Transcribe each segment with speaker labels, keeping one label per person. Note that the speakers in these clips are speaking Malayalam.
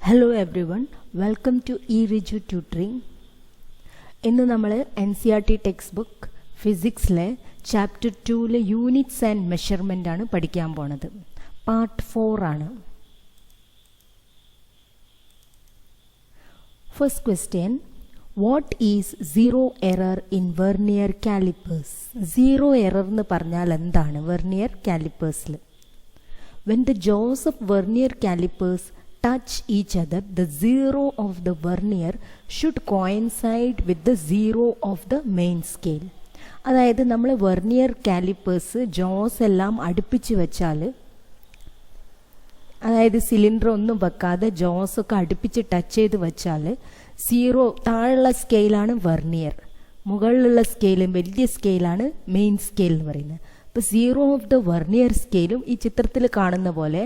Speaker 1: Hello everyone, welcome to ഇറിജു ട്യൂട്ടറിംഗ്. ഇന്ന് നമ്മൾ NCERT ടെക്സ്റ്റ് ബുക്ക് ഫിസിക്സിലെ ചാപ്റ്റർ 2 യൂണിറ്റ്സ് ആൻഡ് മെഷർമെൻ്റ് ആണ് പഠിക്കാൻ പോണത്. പാർട്ട് 4 ആണ്. First question, what is zero error in vernier calipers? Zero error എന്ന് പറഞ്ഞാൽ എന്താണ് വെർനിയർ കാലിപ്പേഴ്സിൽ? When the jaws of vernier calipers touch each other, the zero of the vernier should coincide with the zero of the main scale. അതായത് നമ്മൾ വെർനിയർ കാലിപ്പേഴ്സ് ജോസ് എല്ലാം അടുപ്പിച്ച് വെച്ചാൽ, അതായത് സിലിണ്ടർ ഒന്നും വെക്കാതെ ജോസ് ഒക്കെ അടുപ്പിച്ച് ടച്ച് ചെയ്ത് വെച്ചാൽ സീറോ താഴെയുള്ള സ്കെയിലാണ് വെർനിയർ, മുകളിലുള്ള സ്കെയിലും വലിയ സ്കെയിലാണ് മെയിൻ സ്കെയിൽ എന്ന് പറയുന്നത്. അപ്പോൾ സീറോ ഓഫ് ദ വെർനിയർ സ്കെയിലും ഈ ചിത്രത്തിൽ കാണുന്ന പോലെ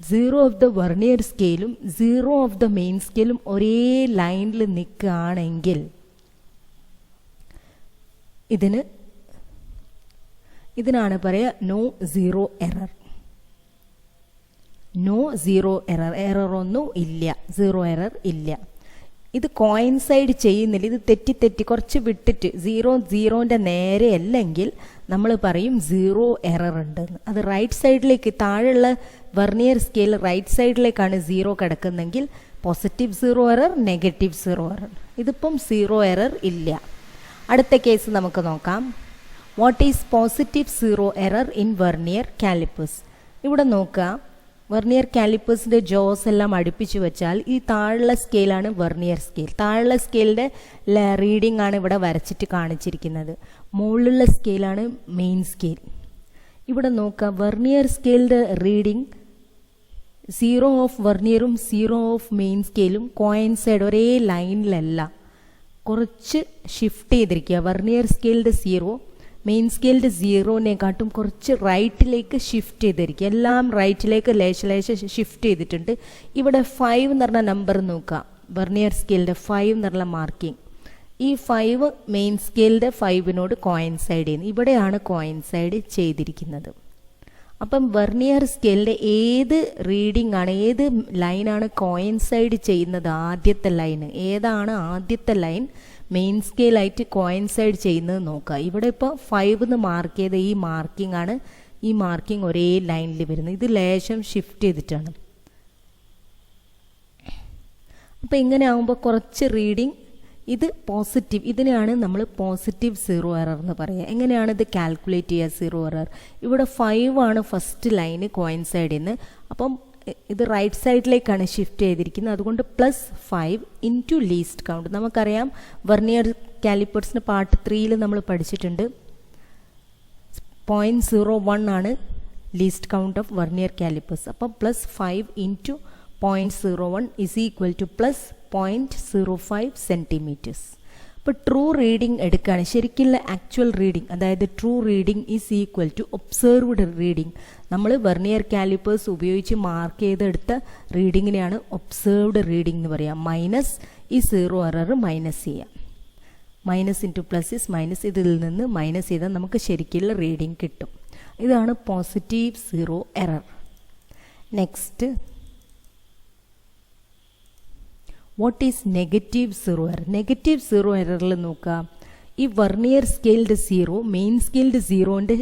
Speaker 1: സീറോ ഓഫ് ദ വെർനിയർ സ്കെയിലും സീറോ ഓഫ് ദ മെയിൻ സ്കെയിലും ഒരേ ലൈനിൽ നിൽക്കുകയാണെങ്കിൽ ഇതിനാണ് പറയുക no zero error. No zero error, എററൊന്നും ഇല്ല, സീറോ എറർ ഇല്ല. ഇത് കോയിൻസൈഡ് ചെയ്യുന്നില്ല, ഇത് തെറ്റി കുറച്ച് വിട്ടിട്ട് സീറോൻ്റെ നേരെ അല്ലെങ്കിൽ നമ്മൾ പറയും സീറോ എറർ ഉണ്ടെന്ന്. അത് റൈറ്റ് സൈഡിലേക്ക്, താഴെയുള്ള വെർനിയർ സ്കെയിൽ റൈറ്റ് സൈഡിലേക്കാണ് സീറോ കിടക്കുന്നെങ്കിൽ positive zero error, negative zero error. ഇതിപ്പം സീറോ എറർ ഇല്ല. അടുത്ത കേസ് നമുക്ക് നോക്കാം. What is positive zero error in vernier calipers? ഇവിടെ നോക്കുക, വെർനിയർ കാലിപ്പേഴ്സിൻ്റെ ജോസ് എല്ലാം അടുപ്പിച്ച് വെച്ചാൽ ഈ താഴെയുള്ള സ്കെയിലാണ് വെർനിയർ സ്കെയിൽ. താഴെയുള്ള സ്കെയിലിൻ്റെ റീഡിംഗ് ആണ് ഇവിടെ വരച്ചിട്ട് കാണിച്ചിരിക്കുന്നത്. മുകളിലുള്ള സ്കെയിലാണ് മെയിൻ സ്കെയിൽ. ഇവിടെ നോക്കുക, വെർനിയർ സ്കെയിലിൻ്റെ റീഡിംഗ് സീറോ ഓഫ് വെർനിയറും സീറോ ഓഫ് മെയിൻ സ്കെയിലും കോയിൻസൈഡ് ഒരേ ലൈനിലല്ല, കുറച്ച് ഷിഫ്റ്റ് ചെയ്തിരിക്കുക. വെർനിയർ സ്കെയിലിൻ്റെ സീറോ മെയിൻ സ്കെയിലിൻ്റെ സീറോനെക്കാട്ടും കുറച്ച് റൈറ്റിലേക്ക് ഷിഫ്റ്റ് ചെയ്തിരിക്കുക. എല്ലാം റൈറ്റിലേക്ക് ലേശ ഷിഫ്റ്റ് ചെയ്തിട്ടുണ്ട്. ഇവിടെ 5 എന്ന് പറഞ്ഞ നമ്പർ നോക്കുക, വെർനിയർ സ്കെയിലിൻ്റെ 5 എന്നുള്ള മാർക്കിംഗ്. ഈ 5 മെയിൻ സ്കെയിലിൻ്റെ 5നോട് കോയിൻസൈഡ് ചെയ്യുന്നു. ഇവിടെയാണ് കോയിൻസൈഡ് ചെയ്തിരിക്കുന്നത്. അപ്പം വെർനിയർ സ്കെയിലിൻ്റെ ഏത് റീഡിംഗ് ആണ്, ഏത് ലൈനാണ് കോയിൻസൈഡ് ചെയ്യുന്നത്? ആദ്യത്തെ ലൈന് ഏതാണ്? ആദ്യത്തെ ലൈൻ മെയിൻ സ്കെയിലായിട്ട് കോയിൻസൈഡ് ചെയ്യുന്നത് നോക്കുക. ഇവിടെ ഇപ്പോൾ 5 എന്ന് മാർക്ക് ചെയ്ത ഈ മാർക്കിംഗ് ആണ്. ഈ മാർക്കിംഗ് ഒരേ ലൈനിൽ വരുന്നത്. ഇത് ലേശം ഷിഫ്റ്റ് ചെയ്തിട്ടാണ്. അപ്പോൾ ഇങ്ങനെ ആകുമ്പോൾ കുറച്ച് റീഡിംഗ്, ഇത് പോസിറ്റീവ്, ഇതിനെയാണ് നമ്മൾ പോസിറ്റീവ് സീറോ എറർ എന്ന് പറയുക. എങ്ങനെയാണ് ഇത് കാൽക്കുലേറ്റ് ചെയ്യുക സീറോ എറർ? ഇവിടെ 5 ആണ് ഫസ്റ്റ് ലൈന് കോയിൻസൈഡ് ചെയ്യുന്നത്. അപ്പം ഇത് റൈറ്റ് സൈഡിലേക്കാണ് ഷിഫ്റ്റ് ചെയ്തിരിക്കുന്നത്. അതുകൊണ്ട് +5 ഇൻറ്റു ലീസ്റ്റ് കൗണ്ട്. നമുക്കറിയാം വെർനിയർ കാലിപ്പേഴ്സിന് പാർട്ട് 3 നമ്മൾ പഠിച്ചിട്ടുണ്ട്. 0.01 ആണ് least count of vernier calipers. അപ്പം +5 into 0.01 is equal to +0.05 centimetres. ഇപ്പോൾ ട്രൂ റീഡിംഗ് എടുക്കുകയാണ്, ശരിക്കുള്ള ആക്ച്വൽ റീഡിംഗ്, അതായത് true reading is equal to observed reading. നമ്മൾ വെർനിയർ കാലിപ്പേഴ്സ് ഉപയോഗിച്ച് മാർക്ക് ചെയ്തെടുത്ത റീഡിങ്ങിനെയാണ് ഒബ്സർവ്ഡ് റീഡിംഗ് എന്ന് പറയുക. മൈനസ് ഈ സീറോ എറർ മൈനസ് ചെയ്യാം. Minus into plus is minus, ഇതിൽ നിന്ന് മൈനസ് ചെയ്താൽ നമുക്ക് ശരിക്കുള്ള റീഡിംഗ് കിട്ടും. ഇതാണ് positive zero error. Next, what is negative zero error? Negative zero എററിൽ നോക്കുക, ഈ വെർനിയർ സ്കെയിലിൻ്റെ സീറോ മെയിൻ സ്കെയിലിൻ്റെ സീറോൻ്റെ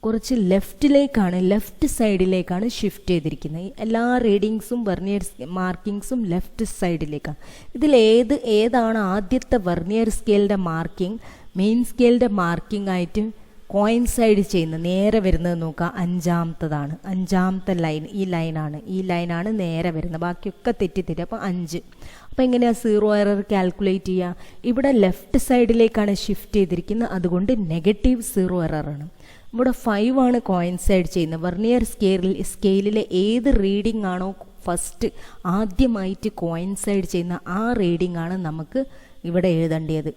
Speaker 1: കുറച്ച് ലെഫ്റ്റ് സൈഡിലേക്കാണ് ഷിഫ്റ്റ് ചെയ്തിരിക്കുന്നത്. എല്ലാ റീഡിങ്സും വെർനിയർ മാർക്കിങ്സും ലെഫ്റ്റ് സൈഡിലേക്കാണ്. ഇതിൽ ഏതാണ് ആദ്യത്തെ വെർനിയർ സ്കെയിലിൻ്റെ മാർക്കിംഗ് മെയിൻ സ്കെയിലിൻ്റെ മാർക്കിംഗ് ആയിട്ട് കോയിൻസൈഡ് ചെയ്യുന്നത് നേരെ വരുന്നത് നോക്കുക, 5ാമത്തതാണ്. 5ാമത്തെ ലൈൻ ഈ ലൈനാണ് നേരെ വരുന്നത്. ബാക്കിയൊക്കെ തെറ്റി. അപ്പോൾ 5. അപ്പോൾ എങ്ങനെയാണ് സീറോ എറർ കാൽക്കുലേറ്റ് ചെയ്യുക? ഇവിടെ ലെഫ്റ്റ് സൈഡിലേക്കാണ് ഷിഫ്റ്റ് ചെയ്തിരിക്കുന്നത്, അതുകൊണ്ട് നെഗറ്റീവ് സീറോ എററാണ്. ഇവിടെ 5 ആണ് കോയിൻസൈഡ് ചെയ്യുന്നത്. വെർനിയർ സ്കെയിലിലെ ഏത് റീഡിംഗ് ആണോ ഫസ്റ്റ് ആദ്യമായിട്ട് കോയിൻസൈഡ് ചെയ്യുന്ന ആ റീഡിംഗ് ആണ് നമുക്ക് ഇവിടെ എഴുതേണ്ടത്.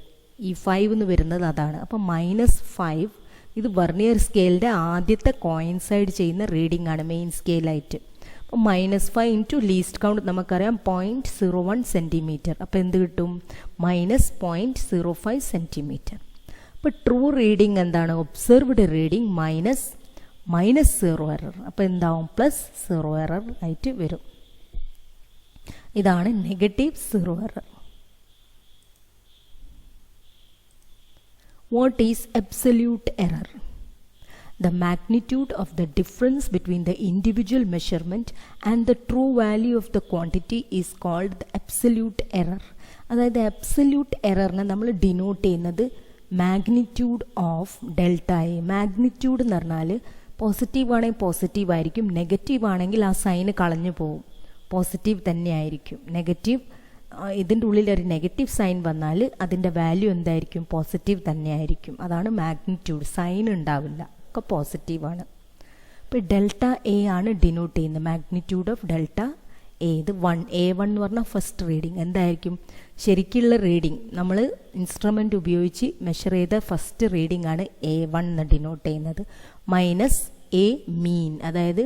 Speaker 1: ഈ 5 എന്ന് വരുന്നത് അതാണ്. അപ്പം -5 ഇത് വെർനിയർ സ്കെയിലിൻ്റെ ആദ്യത്തെ കോയിൻസൈഡ് ചെയ്യുന്ന റീഡിംഗ് ആണ് മെയിൻ സ്കെയിലായിട്ട്. അപ്പോൾ -5 ഇൻറ്റു ലീസ്റ്റ് കൗണ്ട് നമുക്കറിയാം 0.01 സെൻറ്റിമീറ്റർ. അപ്പോൾ എന്ത് കിട്ടും? -0.05 സെൻറ്റിമീറ്റർ. അപ്പോൾ ട്രൂ റീഡിംഗ് എന്താണ്? Observed reading minus zero error. അപ്പോൾ എന്താവും? +0 എറർ ആയിട്ട് വരും. ഇതാണ് negative zero error. What is absolute error? The magnitude of the difference between the individual measurement and the true value of the quantity is called the absolute error. അതായത് absolute എററിനെ നമ്മൾ ഡിനോട്ട് ചെയ്യുന്നത് magnitude of delta A. Magnitude എന്ന് പറഞ്ഞാൽ പോസിറ്റീവ് ആണെങ്കിൽ പോസിറ്റീവ് ആയിരിക്കും, നെഗറ്റീവ് ആണെങ്കിൽ ആ സൈന് കളഞ്ഞു പോകും, പോസിറ്റീവ് തന്നെ ആയിരിക്കും. നെഗറ്റീവ് ഇതിൻ്റെ ഉള്ളിൽ ഒരു നെഗറ്റീവ് സൈൻ വന്നാൽ അതിൻ്റെ വാല്യൂ എന്തായിരിക്കും? പോസിറ്റീവ് തന്നെ ആയിരിക്കും. അതാണ് മാഗ്നിറ്റ്യൂഡ്. സൈൻ ഉണ്ടാവില്ല, ഒക്കെ പോസിറ്റീവാണ്. അപ്പോൾ ഡെൽറ്റ എ ആണ് ഡിനോട്ട് ചെയ്യുന്നത്, മാഗ്നിറ്റ്യൂഡ് ഓഫ് ഡെൽറ്റ എ. ഇത് A1 എന്ന് പറഞ്ഞാൽ ഫസ്റ്റ് റീഡിങ്. എന്തായിരിക്കും? ശരിക്കുള്ള റീഡിങ് നമ്മൾ ഇൻസ്ട്രുമെൻ്റ് ഉപയോഗിച്ച് മെഷർ ചെയ്ത ഫസ്റ്റ് റീഡിംഗ് ആണ് A1 എന്ന് ഡിനോട്ട് ചെയ്യുന്നത്. Minus A mean. അതായത്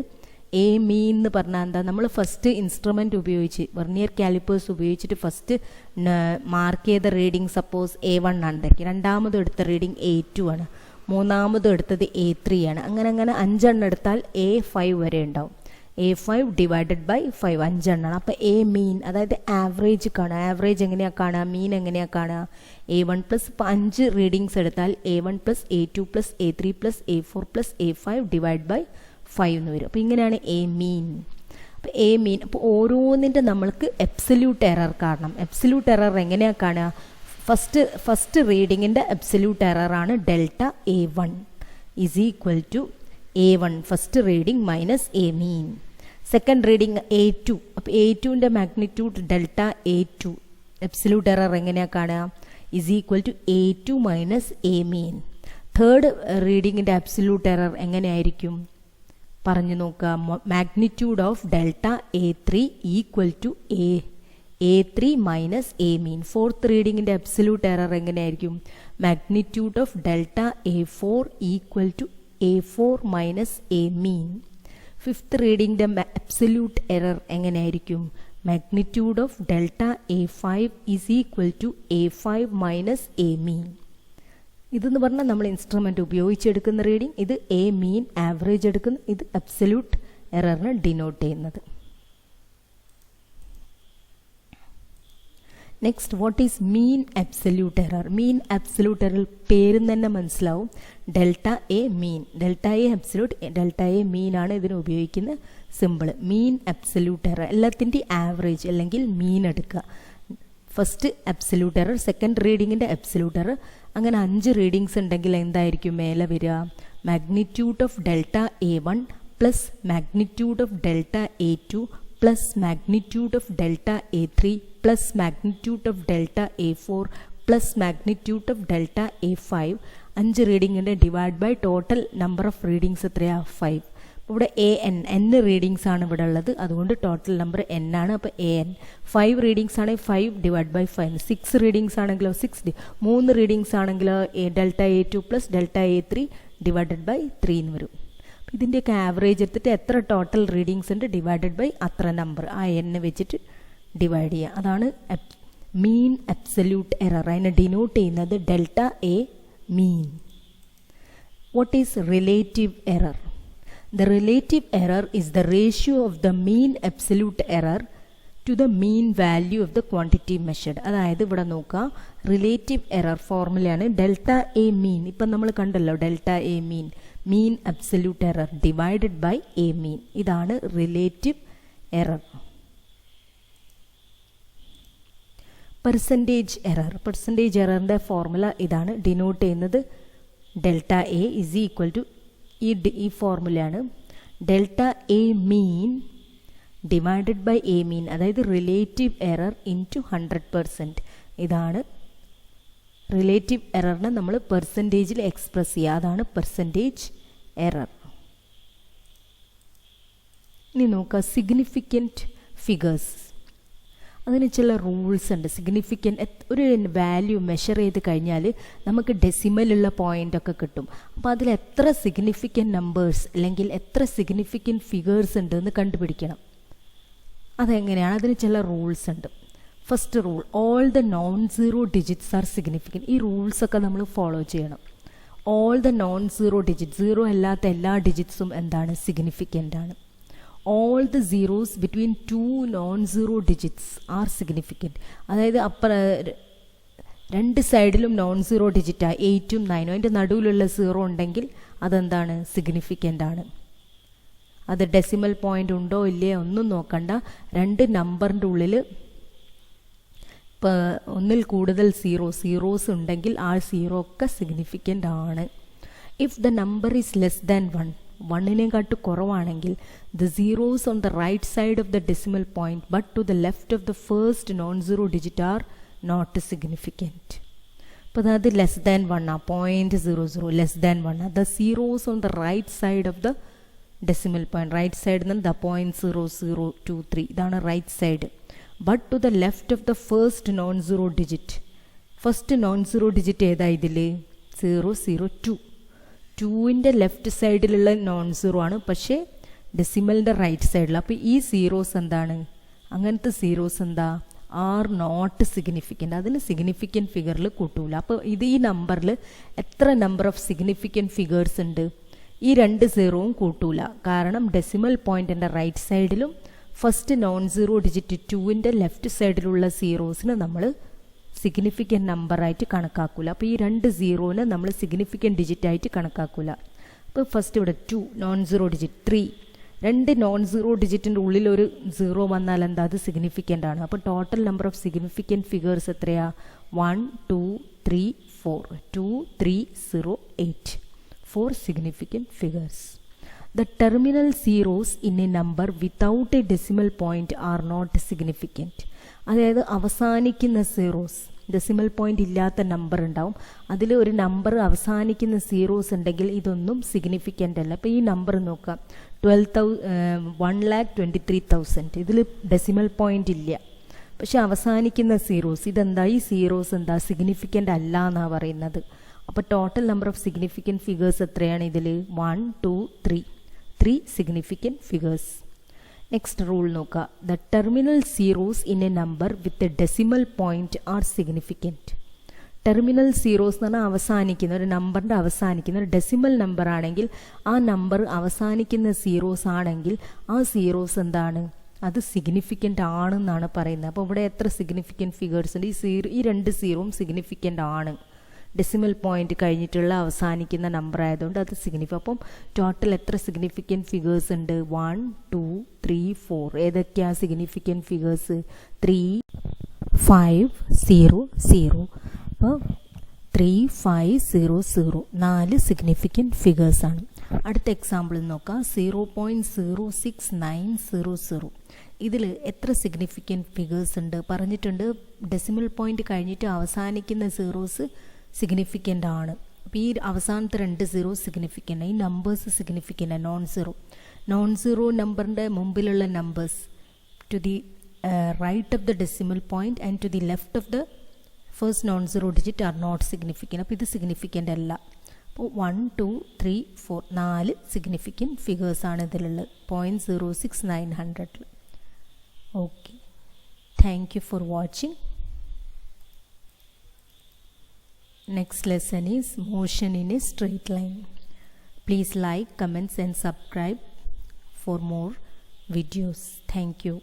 Speaker 1: എ മീൻ എന്ന് പറഞ്ഞാൽ എന്താ? നമ്മൾ ഫസ്റ്റ് ഇൻസ്ട്രുമെൻ്റ് ഉപയോഗിച്ച് വെർനിയർ കാലിപ്പേഴ്സ് ഉപയോഗിച്ചിട്ട് ഫസ്റ്റ് മാർക്ക് ചെയ്ത റീഡിങ് സപ്പോസ് A1 ആണെങ്കിൽ രണ്ടാമത് എടുത്ത റീഡിങ് A2 ആണ്, മൂന്നാമത് എടുത്തത് A3 ആണ്. അങ്ങനെ 5 എണ്ണം എടുത്താൽ A5 വരെ ഉണ്ടാവും. A5 ഡിവൈഡഡ് ബൈ 5 5 എണ്ണമാണ്. അപ്പോൾ എ മീൻ അതായത് ആവറേജ് കാണുക. ആവറേജ് എങ്ങനെയാണ് കാണുക? മീൻ എങ്ങനെയാണ് കാണുക? A1 പ്ലസ് 5 റീഡിങ്സ് എടുത്താൽ A1 plus A2 plus A3 plus A4 plus A5 divide by 5 എന്ന് വരും. അപ്പോൾ ഇങ്ങനെയാണ് എ മീൻ. അപ്പോൾ എ മീൻ. അപ്പോൾ ഓരോന്നിൻ്റെ നമ്മൾക്ക് എബ്സല്യൂട്ട് എറർ കാണണം. എബ്സല്യൂട്ട് എറർ എങ്ങനെയാണ് കാണുക? ഫസ്റ്റ് റീഡിങ്ങിൻ്റെ എബ്സല്യൂട്ട് എററാണ് delta A1 is equal to A1 first reading minus A mean. Second reading A2. അപ്പോൾ A2ൻ്റെ magnitude delta A2 absolute error എങ്ങനെയാണ് കാണുക? Is equal to A2 minus A mean. Third റീഡിങ്ങിൻ്റെ അബ്സല്യൂട്ട് എറർ എങ്ങനെയായിരിക്കും? പറഞ്ഞു നോക്കുക. Magnitude of delta A3 equal to A3 minus A mean. Fourth റീഡിങ്ങിൻ്റെ അബ്സല്യൂട്ട് എറർ എങ്ങനെയായിരിക്കും? Magnitude of delta A4 equal to A4 minus A mean. Fifth റീഡിങ്ങിൻ്റെ അബ്സല്യൂട്ട് എറർ എങ്ങനെയായിരിക്കും? Magnitude of delta A5 is equal to A5 minus A mean. ഇതെന്ന് പറഞ്ഞാൽ നമ്മൾ ഇൻസ്ട്രുമെൻ്റ് ഉപയോഗിച്ചെടുക്കുന്ന റീഡിങ്. ഇത് എ മീൻ ആവറേജ് എടുക്കുന്നു. ഇത് അബ്സല്യൂട്ട് എററിനെ ഡിനോട്ട് ചെയ്യുന്നത്. Next, what is mean absolute error? Mean absolute error പേരും തന്നെ മനസ്സിലാവും. Delta A mean, delta A absolute, delta A mean ആണ് ഇതിന് ഉപയോഗിക്കുന്ന സിമ്പിൾ. മീൻ അബ്സല്യൂട്ട് എറർ എല്ലാത്തിൻ്റെയും ആവറേജ് അല്ലെങ്കിൽ മീൻ എടുക്കുക. ഫസ്റ്റ് അബ്സല്യൂട്ട് എറർ, സെക്കൻഡ് റീഡിങ്ങിൻ്റെ അബ്സല്യൂട്ട് എറർ. അങ്ങനെ 5 റീഡിങ്സ് ഉണ്ടെങ്കിൽ എന്തായിരിക്കും മേലെ വരിക? Magnitude of delta A1 plus magnitude of delta A2 plus magnitude of delta A3 plus magnitude of delta A4 plus magnitude of delta A5. 5 റീഡിങ്ങിൻ്റെ divide by total number of readings എത്രയാണ്? 5. അപ്പോൾ ഇവിടെ n റീഡിങ്സ് ആണ് ഇവിടെ ഉള്ളത്, അതുകൊണ്ട് ടോട്ടൽ നമ്പർ n ആണ്. അപ്പോൾ an 5 റീഡിങ്സ് ആണെങ്കിൽ 5 ഡിവൈഡ് ബൈ 5. 6 റീഡിങ്സ് ആണെങ്കിലോ 6. 3 റീഡിങ്സ് ആണെങ്കിലോ delta A2 plus delta A3 divided by 3 എന്ന് വരും. അപ്പോൾ ഇതിൻ്റെയൊക്കെ ആവറേജ് എടുത്തിട്ട് എത്ര ടോട്ടൽ റീഡിങ്സ് ഉണ്ട് ഡിവൈഡഡ് ബൈ അത്ര നമ്പർ ആ n വെച്ചിട്ട് ഡിവൈഡ് ചെയ്യുക. അതാണ് മീൻ അബ്സല്യൂട്ട് എറർ. അതിനെ ഡിനോട്ട് ചെയ്യുന്നത് delta A mean. What is relative error? The relative error is the ratio of the mean absolute error to the mean value of the quantity measured. അതായത് ഇവിടെ നോക്കുക, റിലേറ്റീവ് എറർ ഫോർമുലയാണ് ഡെൽറ്റ എ മീൻ. ഇപ്പം നമ്മൾ കണ്ടല്ലോ delta A mean, mean absolute error divided by A mean. ഇതാണ് relative error. Percentage error, percentage എററിൻ്റെ ഫോർമുല ഇതാണ്, ഡിനോട്ട് ചെയ്യുന്നത് delta A is equal to ഈ ഫോർമുലയാണ് delta A mean divided by A mean, അതായത് റിലേറ്റീവ് എറർ ഇൻറ്റു 100%. ഇതാണ് റിലേറ്റീവ് എററിനെ നമ്മൾ പെർസെൻറ്റേജിൽ എക്സ്പ്രസ് ചെയ്യുക, അതാണ് പെർസെൻറ്റേജ് എറർ. ഇനി നോക്കുക സിഗ്നിഫിക്കൻറ്റ് ഫിഗേഴ്സ്. അതിന് ചില റൂൾസ് ഉണ്ട്. സിഗ്നിഫിക്കൻറ്റ് ഒരു വാല്യൂ മെഷർ ചെയ്ത് കഴിഞ്ഞാൽ നമുക്ക് ഡെസിമലുള്ള പോയിൻ്റൊക്കെ കിട്ടും. അപ്പോൾ അതിൽ എത്ര സിഗ്നിഫിക്കൻറ്റ് നമ്പേഴ്സ് അല്ലെങ്കിൽ എത്ര സിഗ്നിഫിക്കൻറ്റ് ഫിഗേഴ്സ് ഉണ്ടെന്ന് കണ്ടുപിടിക്കണം. അതെങ്ങനെയാണ്? അതിന് ചില റൂൾസ് ഉണ്ട്. First rule, all the non zero digits are significant. ഈ റൂൾസൊക്കെ നമ്മൾ ഫോളോ ചെയ്യണം. All the non zero digit, zero അല്ലാത്ത എല്ലാ ഡിജിറ്റ്സും എന്താണ്? സിഗ്നിഫിക്കൻ്റ് ആണ്. all the zeros between two non-zero digits are significant. അതായത് രണ്ട് സൈഡിലും നോൺ സീറോ ഡിജിറ്റാണ് 8ഉം 9ഉം, അതിൻ്റെ നടുവിലുള്ള സീറോ ഉണ്ടെങ്കിൽ അതെന്താണ്, സിഗ്നിഫിക്കൻ്റ് ആണ്. അത് ഡെസിമൽ പോയിൻ്റ് ഉണ്ടോ ഇല്ലേ ഒന്നും നോക്കണ്ട. രണ്ട് നമ്പറിൻ്റെ ഉള്ളിൽ ഇപ്പോൾ ഒന്നിൽ കൂടുതൽ സീറോസ് ഉണ്ടെങ്കിൽ ആ സീറോ ഒക്കെ സിഗ്നിഫിക്കൻ്റ് ആണ്. If the number is less than 1, 1നേക്കാട്ട് കുറവാണെങ്കിൽ the zeros on the right side of the decimal point but to the left of the first non zero digit are not significant. അപ്പോൾ അത് ലെസ് ദാൻ 1 ആ, 0.00 less than 1 the zeros on the right side of the decimal point, right സൈഡിൽ നിന്ന് ദ 0.0023 ഇതാണ് right side. But to the left of the first non zero digit, first non zero digit ഏതാ ഇതിൽ, 002. 2ൻ്റെ ലെഫ്റ്റ് സൈഡിലുള്ള നോൺ സീറോ ആണ്, പക്ഷേ ഡെസിമലിൻ്റെ റൈറ്റ് സൈഡിൽ. അപ്പോൾ ഈ സീറോസ് എന്താണ്, അങ്ങനത്തെ സീറോസ് എന്താ, ആർ നോട്ട് സിഗ്നിഫിക്കൻ്റ്. അതിന് സിഗ്നിഫിക്കൻറ്റ് ഫിഗറിൽ കൂട്ടൂല. അപ്പോൾ ഈ നമ്പറിൽ എത്ര നമ്പർ ഓഫ് സിഗ്നിഫിക്കൻറ്റ് ഫിഗേഴ്സ് ഉണ്ട്, ഈ രണ്ട് സീറോവും കൂട്ടൂല. കാരണം ഡെസിമൽ പോയിൻറ്റിൻ്റെ റൈറ്റ് സൈഡിലും ഫസ്റ്റ് നോൺ സീറോ ഡിജിറ്റ് 2ൻ്റെ ലെഫ്റ്റ് സൈഡിലുള്ള സീറോസിന് നമ്മൾ സിഗ്നിഫിക്കൻറ്റ് നമ്പറായിട്ട് കണക്കാക്കൂല. അപ്പോൾ ഈ രണ്ട് സീറോനെ നമ്മൾ സിഗ്നിഫിക്കൻറ്റ് ഡിജിറ്റായിട്ട് കണക്കാക്കൂല. അപ്പോൾ ഫസ്റ്റ് ഇവിടെ 2 നോൺ സീറോ ഡിജിറ്റ്, 3 രണ്ട് നോൺ സീറോ ഡിജിറ്റിൻ്റെ ഉള്ളിൽ ഒരു സീറോ വന്നാൽ എന്താ, അത് സിഗ്നിഫിക്കൻ്റ് ആണ്. അപ്പോൾ total number of significant figures എത്രയാ, 1 2 3 4 2 3 0 8 4 significant figures. The terminal zeros in a number without a decimal point are not significant. അതായത് അവസാനിക്കുന്ന സീറോസ്, ഡെസിമൽ പോയിന്റ് ഇല്ലാത്ത നമ്പർ ഉണ്ടാവും, അതിൽ ഒരു നമ്പർ അവസാനിക്കുന്ന സീറോസ് ഉണ്ടെങ്കിൽ ഇതൊന്നും സിഗ്നിഫിക്കൻ്റ് അല്ല. അപ്പോൾ ഈ നമ്പർ നോക്കാം, 1,23,000 ഇതിൽ ഡെസിമൽ പോയിന്റ് ഇല്ല, പക്ഷെ അവസാനിക്കുന്ന സീറോസ് ഇതെന്താ, ഈ സീറോസ് എന്താ, സിഗ്നിഫിക്കൻ്റ് അല്ല എന്നാണ് പറയുന്നത്. അപ്പോൾ total number of significant figures എത്രയാണ് ഇതിൽ, 1 2 3 സിഗ്നിഫിക്കൻറ്റ് ഫിഗേഴ്സ്. നെക്സ്റ്റ് റൂൾ നോക്കുക, the terminal zeros in A number with a decimal point are significant. Terminal zeros എന്ന് പറഞ്ഞാൽ അവസാനിക്കുന്ന ഒരു നമ്പറിൻ്റെ അവസാനിക്കുന്ന ഒരു ഡെസിമൽ നമ്പർ ആണെങ്കിൽ ആ നമ്പർ അവസാനിക്കുന്ന സീറോസ് ആണെങ്കിൽ ആ സീറോസ് എന്താണ്, അത് സിഗ്നിഫിക്കൻ്റ് ആണെന്നാണ് പറയുന്നത്. അപ്പോൾ ഇവിടെ എത്ര സിഗ്നിഫിക്കൻറ്റ് ഫിഗേഴ്സ് ഉണ്ട്, ഈ രണ്ട് സീറോയും സിഗ്നിഫിക്കൻ്റ് ആണ്, ഡെസിമൽ പോയിന്റ് കഴിഞ്ഞിട്ടുള്ള അവസാനിക്കുന്ന നമ്പർ ആയതുകൊണ്ട് അത് അപ്പം ടോട്ടൽ എത്ര സിഗ്നിഫിക്കൻറ്റ് ഫിഗേഴ്സ് ഉണ്ട്, 1 2 3 4 ഏതൊക്കെയാണ് സിഗ്നിഫിക്കൻറ്റ് ഫിഗേഴ്സ്, 3 5 0 0. അപ്പോൾ 3 5 0 0 4 സിഗ്നിഫിക്കൻറ്റ് ഫിഗേഴ്സാണ്. അടുത്ത എക്സാമ്പിൾ നോക്കാം, 0.06900. ഇതിൽ എത്ര സിഗ്നിഫിക്കൻറ്റ് ഫിഗേഴ്സ് ഉണ്ട് പറഞ്ഞിട്ടുണ്ട്. ഡെസിമൽ പോയിന്റ് കഴിഞ്ഞിട്ട് അവസാനിക്കുന്ന സീറോസ് സിഗ്നിഫിക്കൻ്റ് ആണ്. അപ്പോൾ ഈ അവസാനത്തെ രണ്ട് സീറോ സിഗ്നിഫിക്കൻ്റ്, ഈ നമ്പേഴ്സ് സിഗ്നിഫിക്കൻ്റ്, നോൺ സീറോ നമ്പറിൻ്റെ മുമ്പിലുള്ള numbers to the right of the decimal point and to the left of the first non zero digit are not significant. അപ്പോൾ ഇത് സിഗ്നിഫിക്കൻ്റ് അല്ല. അപ്പോൾ 1 2 3 4 4 സിഗ്നിഫിക്കൻറ്റ് ഫിഗേഴ്സാണ് ഇതിലുള്ളത് 0.06900. Okay, thank you for watching. Next lesson is motion in a straight line. Please like, comments and subscribe for more videos. Thank you.